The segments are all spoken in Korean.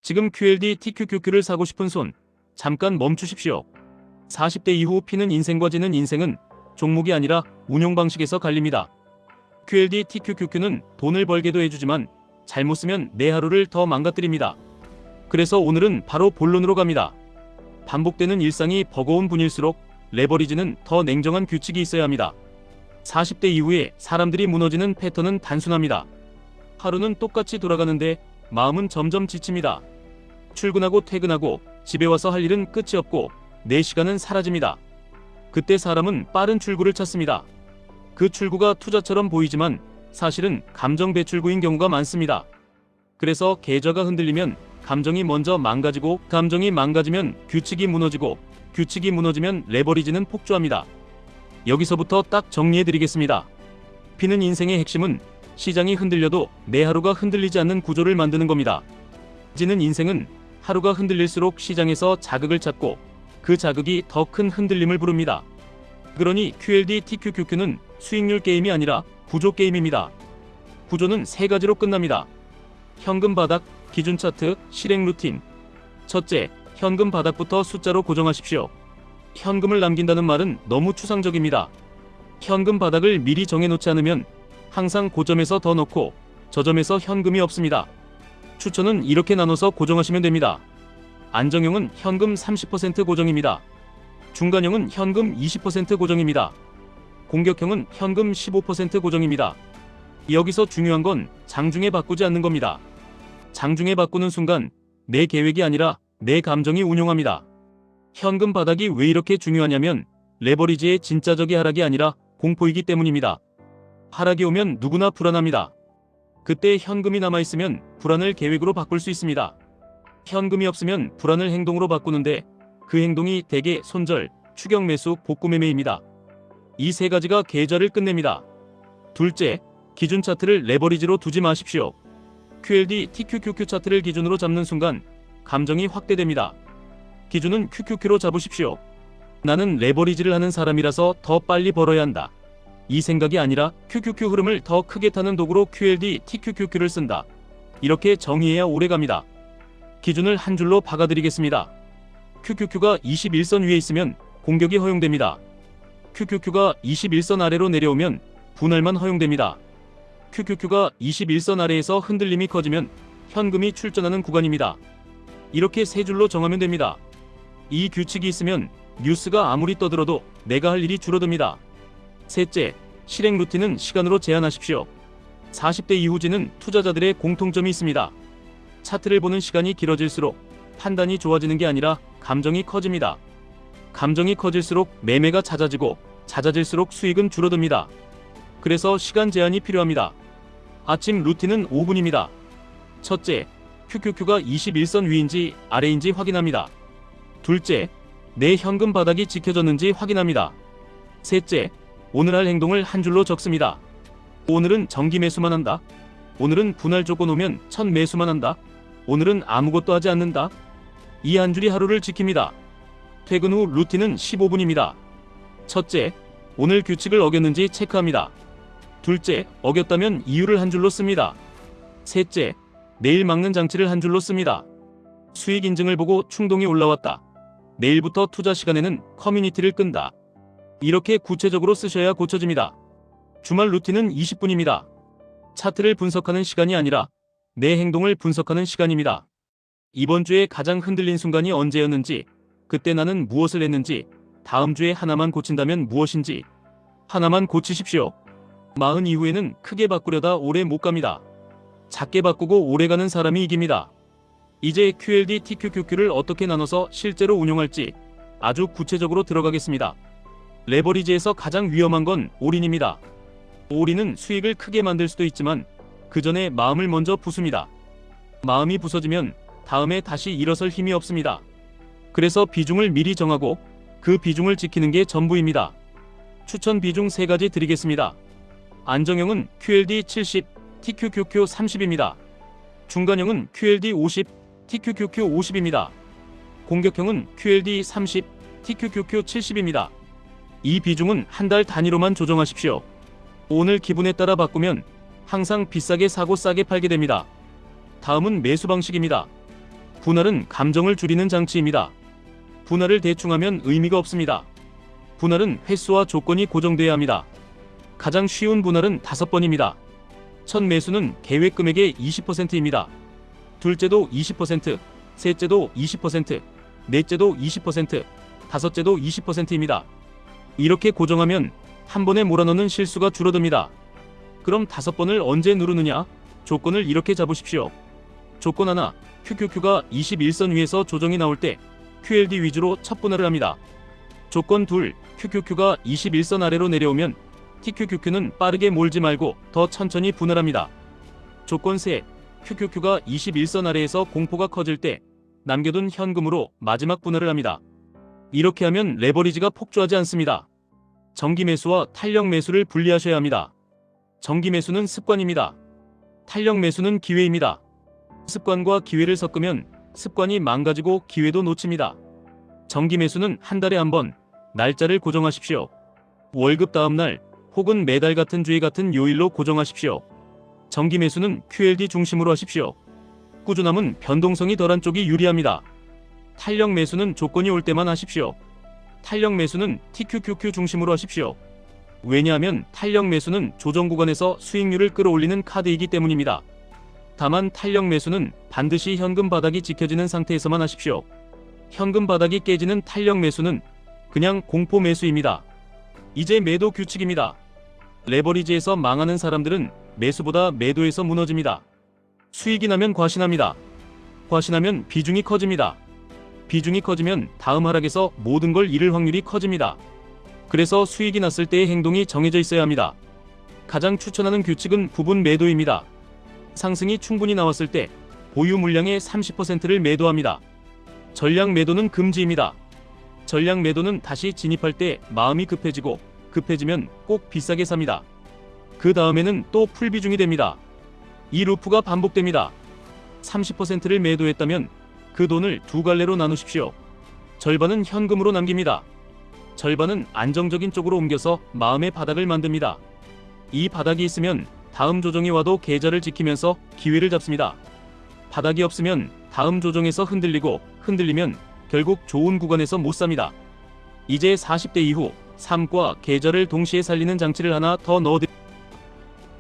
지금 QLD TQQQ를 사고 싶은 손, 잠깐 멈추십시오. 40대 이후 피는 인생과 지는 인생은 종목이 아니라 운용 방식에서 갈립니다. QLD TQQQ는 돈을 벌게도 해주지만 잘못 쓰면 내 하루를 더 망가뜨립니다. 그래서 오늘은 바로 본론으로 갑니다. 반복되는 일상이 버거운 분일수록 레버리지는 더 냉정한 규칙이 있어야 합니다. 40대 이후에 사람들이 무너지는 패턴은 단순합니다. 하루는 똑같이 돌아가는데 마음은 점점 지칩니다. 출근하고 퇴근하고 집에 와서 할 일은 끝이 없고 내 시간은 사라집니다. 그때 사람은 빠른 출구를 찾습니다. 그 출구가 투자처럼 보이지만 사실은 감정 배출구인 경우가 많습니다. 그래서 계좌가 흔들리면 감정이 먼저 망가지고, 감정이 망가지면 규칙이 무너지고, 규칙이 무너지면 레버리지는 폭주합니다. 여기서부터 딱 정리해드리겠습니다. 피는 인생의 핵심은 시장이 흔들려도 내 하루가 흔들리지 않는 구조를 만드는 겁니다. 지는 인생은 하루가 흔들릴수록 시장에서 자극을 찾고 그 자극이 더 큰 흔들림을 부릅니다. 그러니 QLD TQQQ는 수익률 게임이 아니라 구조 게임입니다. 구조는 세 가지로 끝납니다. 현금 바닥, 기준 차트, 실행 루틴. 첫째, 현금 바닥부터 숫자로 고정하십시오. 현금을 남긴다는 말은 너무 추상적입니다. 현금 바닥을 미리 정해놓지 않으면 항상 고점에서 더 넣고 저점에서 현금이 없습니다. 추천은 이렇게 나눠서 고정하시면 됩니다. 안정형은 현금 30% 고정입니다. 중간형은 현금 20% 고정입니다. 공격형은 현금 15% 고정입니다. 여기서 중요한 건 장중에 바꾸지 않는 겁니다. 장중에 바꾸는 순간 내 계획이 아니라 내 감정이 운용합니다. 현금 바닥이 왜 이렇게 중요하냐면 레버리지의 진짜적인 하락이 아니라 공포이기 때문입니다. 하락이 오면 누구나 불안합니다. 그때 현금이 남아있으면 불안을 계획으로 바꿀 수 있습니다. 현금이 없으면 불안을 행동으로 바꾸는데 그 행동이 대개 손절, 추격 매수, 복구 매매입니다. 이 세 가지가 계좌를 끝냅니다. 둘째, 기준 차트를 레버리지로 두지 마십시오. QLD TQQQ 차트를 기준으로 잡는 순간 감정이 확대됩니다. 기준은 QQQ로 잡으십시오. 나는 레버리지를 하는 사람이라서 더 빨리 벌어야 한다. 이 생각이 아니라 QQQ 흐름을 더 크게 타는 도구로 QLD TQQQ를 쓴다. 이렇게 정의해야 오래갑니다. 기준을 한 줄로 박아드리겠습니다. QQQ가 21선 위에 있으면 공격이 허용됩니다. QQQ가 21선 아래로 내려오면 분할만 허용됩니다. QQQ가 21선 아래에서 흔들림이 커지면 현금이 출전하는 구간입니다. 이렇게 세 줄로 정하면 됩니다. 이 규칙이 있으면 뉴스가 아무리 떠들어도 내가 할 일이 줄어듭니다. 셋째, 실행 루틴은 시간으로 제한하십시오. 40대 이후지는 투자자들의 공통점이 있습니다. 차트를 보는 시간이 길어질수록 판단이 좋아지는 게 아니라 감정이 커집니다. 감정이 커질수록 매매가 잦아지고 잦아질수록 수익은 줄어듭니다. 그래서 시간 제한이 필요합니다. 아침 루틴은 5분입니다. 첫째, QQQ가 21선 위인지 아래인지 확인합니다. 둘째, 내 현금 바닥이 지켜졌는지 확인합니다. 셋째, 오늘 할 행동을 한 줄로 적습니다. 오늘은 정기 매수만 한다. 오늘은 분할 조건 오면 첫 매수만 한다. 오늘은 아무것도 하지 않는다. 이 한 줄이 하루를 지킵니다. 퇴근 후 루틴은 15분입니다. 첫째, 오늘 규칙을 어겼는지 체크합니다. 둘째, 어겼다면 이유를 한 줄로 씁니다. 셋째, 내일 막는 장치를 한 줄로 씁니다. 수익 인증을 보고 충동이 올라왔다. 내일부터 투자 시간에는 커뮤니티를 끈다. 이렇게 구체적으로 쓰셔야 고쳐집니다. 주말 루틴은 20분입니다. 차트를 분석하는 시간이 아니라 내 행동을 분석하는 시간입니다. 이번 주에 가장 흔들린 순간이 언제였는지, 그때 나는 무엇을 했는지, 다음 주에 하나만 고친다면 무엇인지 하나만 고치십시오. 40 이후에는 크게 바꾸려다 오래 못 갑니다. 작게 바꾸고 오래 가는 사람이 이깁니다. 이제 QLD TQQQ를 어떻게 나눠서 실제로 운용할지 아주 구체적으로 들어가겠습니다. 레버리지에서 가장 위험한 건 올인입니다. 올인은 수익을 크게 만들 수도 있지만 그 전에 마음을 먼저 부숩니다. 마음이 부서지면 다음에 다시 일어설 힘이 없습니다. 그래서 비중을 미리 정하고 그 비중을 지키는 게 전부입니다. 추천 비중 3가지 드리겠습니다. 안정형은 QLD 70, TQQQ 30입니다. 중간형은 QLD 50, TQQQ 50입니다. 공격형은 QLD 30, TQQQ 70입니다. 이 비중은 한 달 단위로만 조정하십시오. 오늘 기분에 따라 바꾸면 항상 비싸게 사고 싸게 팔게 됩니다. 다음은 매수 방식입니다. 분할은 감정을 줄이는 장치입니다. 분할을 대충 하면 의미가 없습니다. 분할은 횟수와 조건이 고정돼야 합니다. 가장 쉬운 분할은 5번입니다. 첫 매수는 계획 금액의 20%입니다. 둘째도 20%, 셋째도 20%, 넷째도 20%, 다섯째도 20%입니다. 이렇게 고정하면 한 번에 몰아넣는 실수가 줄어듭니다. 그럼 5번을 언제 누르느냐? 조건을 이렇게 잡으십시오. 조건 하나, QQQ가 21선 위에서 조정이 나올 때 QLD 위주로 첫 분할을 합니다. 조건 둘, QQQ가 21선 아래로 내려오면 TQQQ는 빠르게 몰지 말고 더 천천히 분할합니다. 조건 셋, QQQ가 21선 아래에서 공포가 커질 때 남겨둔 현금으로 마지막 분할을 합니다. 이렇게 하면 레버리지가 폭주하지 않습니다. 정기 매수와 탄력 매수를 분리하셔야 합니다. 정기 매수는 습관입니다. 탄력 매수는 기회입니다. 습관과 기회를 섞으면 습관이 망가지고 기회도 놓칩니다. 정기 매수는 한 달에 한 번, 날짜를 고정하십시오. 월급 다음 날 혹은 매달 같은 주에 같은 요일로 고정하십시오. 정기 매수는 QLD 중심으로 하십시오. 꾸준함은 변동성이 덜한 쪽이 유리합니다. 탄력 매수는 조건이 올 때만 하십시오. 탄력 매수는 TQQQ 중심으로 하십시오. 왜냐하면 탄력 매수는 조정 구간에서 수익률을 끌어올리는 카드이기 때문입니다. 다만 탄력 매수는 반드시 현금 바닥이 지켜지는 상태에서만 하십시오. 현금 바닥이 깨지는 탄력 매수는 그냥 공포 매수입니다. 이제 매도 규칙입니다. 레버리지에서 망하는 사람들은 매수보다 매도에서 무너집니다. 수익이 나면 과신합니다. 과신하면 비중이 커집니다. 비중이 커지면 다음 하락에서 모든 걸 잃을 확률이 커집니다. 그래서 수익이 났을 때의 행동이 정해져 있어야 합니다. 가장 추천하는 규칙은 부분 매도입니다. 상승이 충분히 나왔을 때 보유 물량의 30%를 매도합니다. 전량 매도는 금지입니다. 전량 매도는 다시 진입할 때 마음이 급해지면 꼭 비싸게 삽니다. 그 다음에는 또 풀비중이 됩니다. 이 루프가 반복됩니다. 30%를 매도했다면 그 돈을 두 갈래로 나누십시오. 절반은 현금으로 남깁니다. 절반은 안정적인 쪽으로 옮겨서 마음의 바닥을 만듭니다. 이 바닥이 있으면 다음 조정이 와도 계좌를 지키면서 기회를 잡습니다. 바닥이 없으면 다음 조정에서 흔들리면 결국 좋은 구간에서 못 삽니다. 이제 40대 이후 삶과 계좌를 동시에 살리는 장치를 하나 더 넣어드립니다.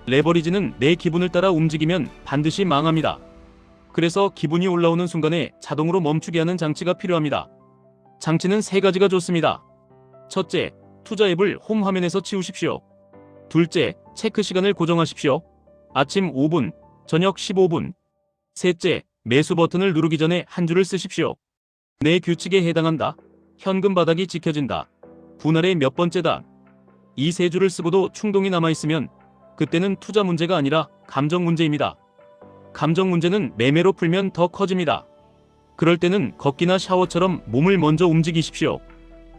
레버리지는 내 기분을 따라 움직이면 반드시 망합니다. 그래서 기분이 올라오는 순간에 자동으로 멈추게 하는 장치가 필요합니다. 장치는 3가지가 좋습니다. 첫째, 투자 앱을 홈 화면에서 치우십시오. 둘째, 체크 시간을 고정하십시오. 아침 5분, 저녁 15분. 셋째, 매수 버튼을 누르기 전에 한 줄을 쓰십시오. 내 규칙에 해당한다. 현금 바닥이 지켜진다. 분할의 몇 번째다. 이 3줄을 쓰고도 충동이 남아있으면 그때는 투자 문제가 아니라 감정 문제입니다. 감정 문제는 매매로 풀면 더 커집니다. 그럴 때는 걷기나 샤워처럼 몸을 먼저 움직이십시오.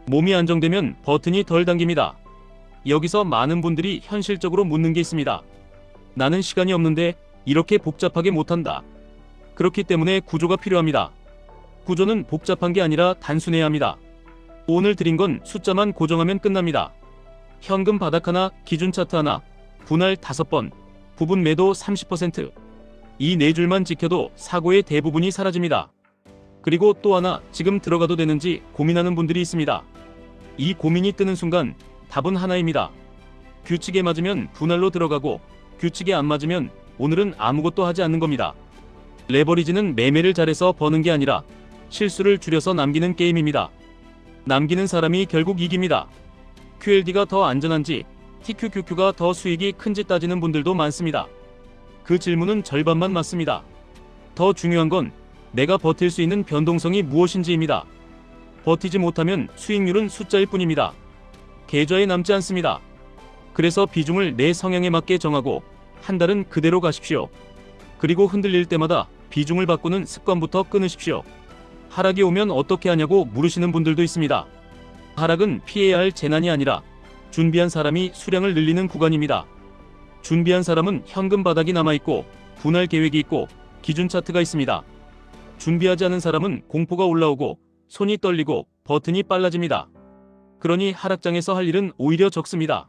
몸이 안정되면 버튼이 덜 당깁니다. 여기서 많은 분들이 현실적으로 묻는 게 있습니다. 나는 시간이 없는데 이렇게 복잡하게 못한다. 그렇기 때문에 구조가 필요합니다. 구조는 복잡한 게 아니라 단순해야 합니다. 오늘 드린 건 숫자만 고정하면 끝납니다. 현금 바닥 하나, 기준 차트 하나, 분할 5번, 부분 매도 30%. 이 4줄만 지켜도 사고의 대부분이 사라집니다. 그리고 또 하나, 지금 들어가도 되는지 고민하는 분들이 있습니다. 이 고민이 뜨는 순간 답은 하나입니다. 규칙에 맞으면 분할로 들어가고 규칙에 안 맞으면 오늘은 아무것도 하지 않는 겁니다. 레버리지는 매매를 잘해서 버는 게 아니라 실수를 줄여서 남기는 게임입니다. 남기는 사람이 결국 이깁니다. QLD가 더 안전한지 TQQQ가 더 수익이 큰지 따지는 분들도 많습니다. 그 질문은 절반만 맞습니다. 더 중요한 건 내가 버틸 수 있는 변동성이 무엇인지입니다. 버티지 못하면 수익률은 숫자일 뿐입니다. 계좌에 남지 않습니다. 그래서 비중을 내 성향에 맞게 정하고 한 달은 그대로 가십시오. 그리고 흔들릴 때마다 비중을 바꾸는 습관부터 끊으십시오. 하락이 오면 어떻게 하냐고 물으시는 분들도 있습니다. 하락은 피해야 할 재난이 아니라 준비한 사람이 수량을 늘리는 구간입니다. 준비한 사람은 현금 바닥이 남아있고 분할 계획이 있고 기준 차트가 있습니다. 준비하지 않은 사람은 공포가 올라오고 손이 떨리고 버튼이 빨라집니다. 그러니 하락장에서 할 일은 오히려 적습니다.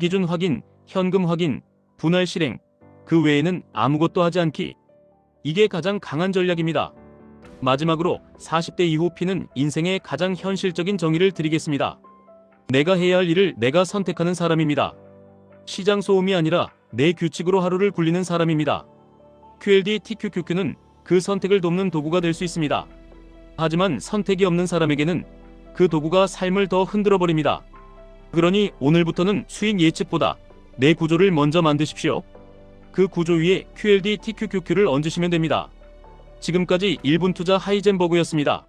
기준 확인, 현금 확인, 분할 실행, 그 외에는 아무것도 하지 않기. 이게 가장 강한 전략입니다. 마지막으로 40대 이후 P는 인생의 가장 현실적인 정의를 드리겠습니다. 내가 해야 할 일을 내가 선택하는 사람입니다. 시장 소음이 아니라 내 규칙으로 하루를 굴리는 사람입니다. QLD TQQQ는 그 선택을 돕는 도구가 될 수 있습니다. 하지만 선택이 없는 사람에게는 그 도구가 삶을 더 흔들어 버립니다. 그러니 오늘부터는 수익 예측보다 내 구조를 먼저 만드십시오. 그 구조 위에 QLD TQQQ를 얹으시면 됩니다. 지금까지 1분 투자 하이젠버그였습니다.